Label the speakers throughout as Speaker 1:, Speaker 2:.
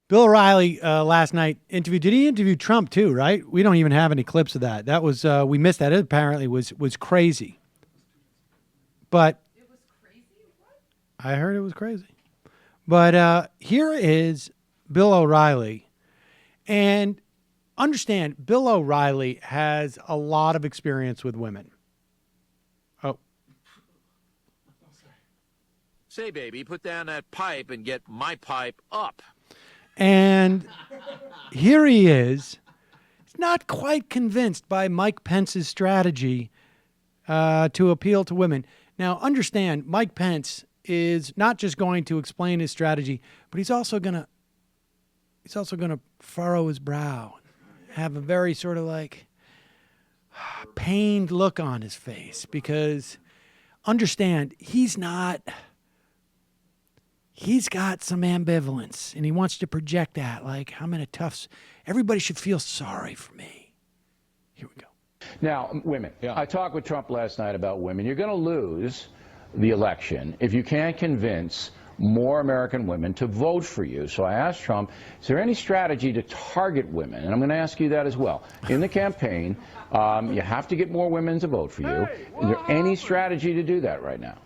Speaker 1: Bill O'Reilly last night interviewed. Did he interview Trump too? Right? We don't even have any clips of that. That was we missed that. It apparently was crazy. But
Speaker 2: it was crazy. What?
Speaker 1: I heard it was crazy. But here is Bill O'Reilly, and understand Bill O'Reilly has a lot of experience with women. Oh,
Speaker 3: say, baby, put down that pipe and get my pipe up.
Speaker 1: And here he is. He's not quite convinced by Mike Pence's strategy to appeal to women. Now, understand, Mike Pence is not just going to explain his strategy, but he's also gonna furrow his brow, have a very sort of like pained look on his face, because understand, he's got some ambivalence, and he wants to project that, like, I'm in a tough, everybody should feel sorry for me. Here we go.
Speaker 4: Now, women. Yeah. I talked with Trump last night about women. You're going to lose the election if you can't convince more American women to vote for you. So I asked Trump, is there any strategy to target women? And I'm going to ask you that as well. In the campaign, you have to get more women to vote for you. Is there any strategy to do that right now?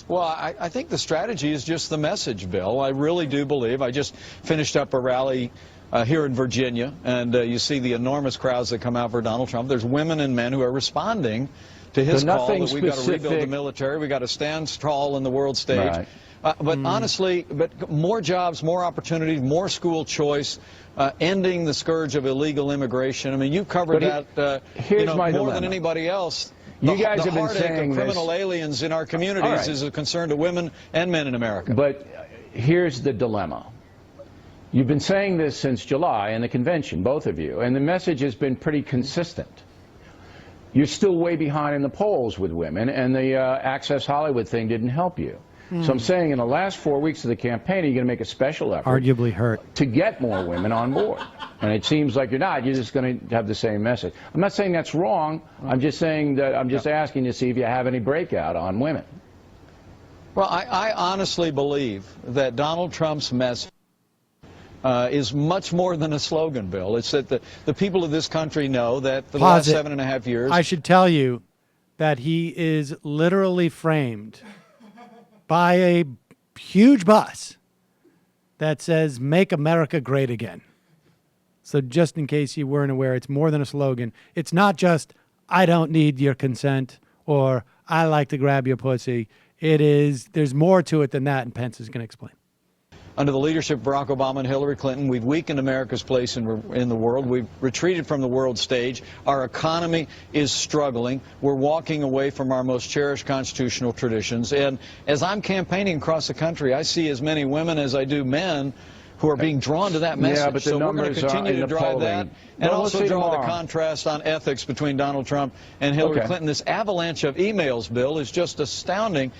Speaker 5: Well, I think the strategy is just the message, Bill. I really do believe. I just finished up a rally here in Virginia, and you see the enormous crowds that come out for Donald Trump. There's women and men who are responding to his call that we've got to rebuild the military, we've got to stand tall in the world stage. Right. But honestly, more jobs, more opportunities, more school choice, ending the scourge of illegal immigration. I mean, you covered that more than anybody else.
Speaker 4: You guys have been saying
Speaker 5: of criminal aliens in our communities is a concern to women and men in America.
Speaker 4: But here's the dilemma. You've been saying this since July in the convention, both of you, and the message has been pretty consistent. You're still way behind in the polls with women, and the Access Hollywood thing didn't help you. So I'm saying in the last 4 weeks of the campaign, you're going to make a special effort.
Speaker 1: Arguably hurt.
Speaker 4: To get more women on board. And it seems like you're not. You're just going to have the same message. I'm not saying that's wrong. I'm just saying that I'm just asking to see if you have any breakout on women.
Speaker 5: Well, I honestly believe that Donald Trump's message is much more than a slogan, Bill. It's that the people of this country know that for the last 7.5 years...
Speaker 1: I should tell you that he is literally framed by a huge bus that says, "Make America Great Again." So just in case you weren't aware, it's more than a slogan. It's not just, "I don't need your consent," or "I like to grab your pussy." There's more to it than that, and Pence is going to explain.
Speaker 5: Under the leadership of Barack Obama and Hillary Clinton, we've weakened America's place in the world. We've retreated from the world stage. Our economy is struggling. We're walking away from our most cherished constitutional traditions. And as I'm campaigning across the country, I see as many women as I do men who are being drawn to that message.
Speaker 4: Yeah, but
Speaker 5: so we're going to continue to drive that and also draw the contrast on ethics between Donald Trump and Hillary Clinton. This avalanche of emails, Bill, is just astounding.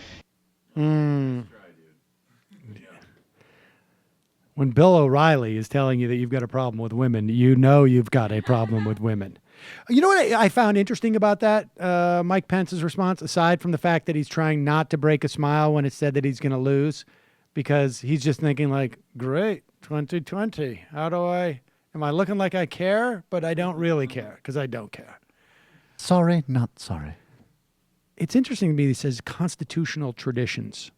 Speaker 1: When Bill O'Reilly is telling you that you've got a problem with women, you know you've got a problem with women. You know what I found interesting about that, Mike Pence's response, aside from the fact that he's trying not to break a smile when it's said that he's going to lose, because he's just thinking like, great, 2020, am I looking like I care? But I don't really care, because I don't care.
Speaker 6: Sorry, not sorry.
Speaker 1: It's interesting to me, he says constitutional traditions.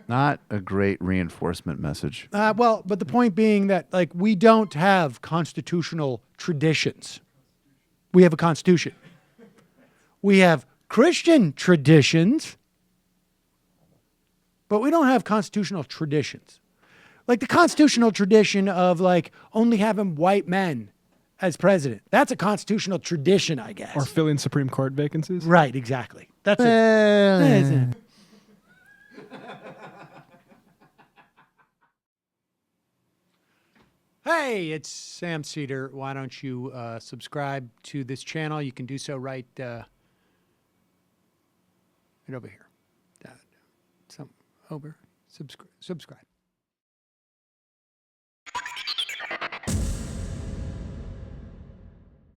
Speaker 6: Not a great reinforcement message.
Speaker 1: Well, but the point being that, like, we don't have constitutional traditions. We have a constitution. We have Christian traditions, but we don't have constitutional traditions. Like the constitutional tradition of, like, only having white men as president. That's a constitutional tradition, I guess.
Speaker 7: Or filling Supreme Court vacancies.
Speaker 1: Right, exactly. That's it. Hey, it's Sam Seder. Why don't you subscribe to this channel? You can do so right over here. Over. Subscribe.